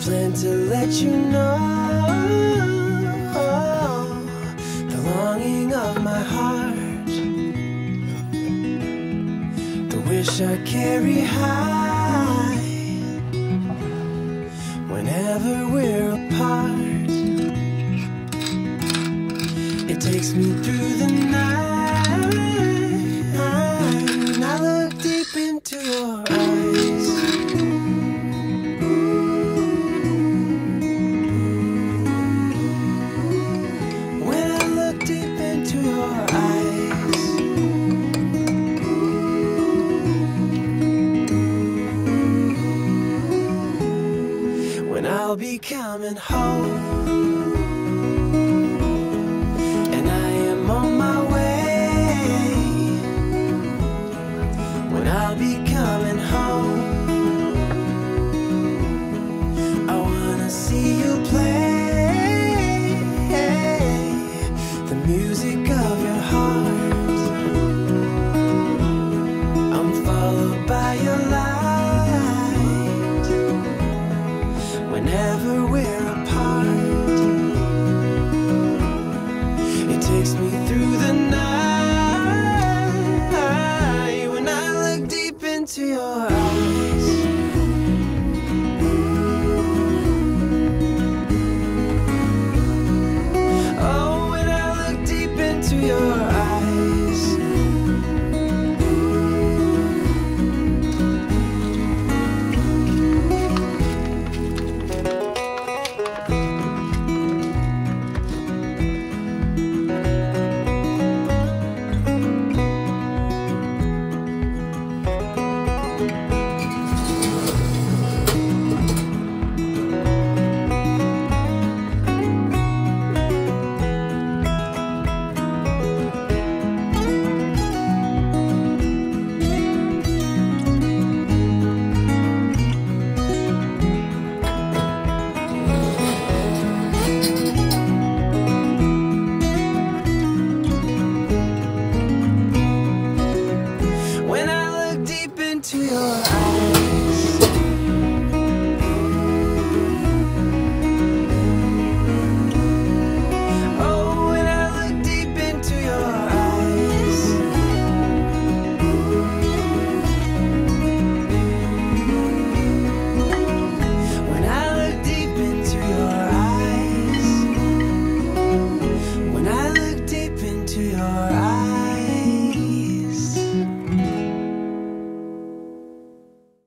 plan to let you know the longing of my heart, the wish I carry high whenever we're apart. It takes me through the night, and I look deep into your eyes. When I look deep into your eyes, when I'll be coming home, and I am on my way. When I'll be coming home, I wanna see you play the music of your heart. I'm followed by your light whenever we're apart. It takes me through the night when I look deep into your eyes. Oh, when I look deep into your eyes. When I look deep into your eyes.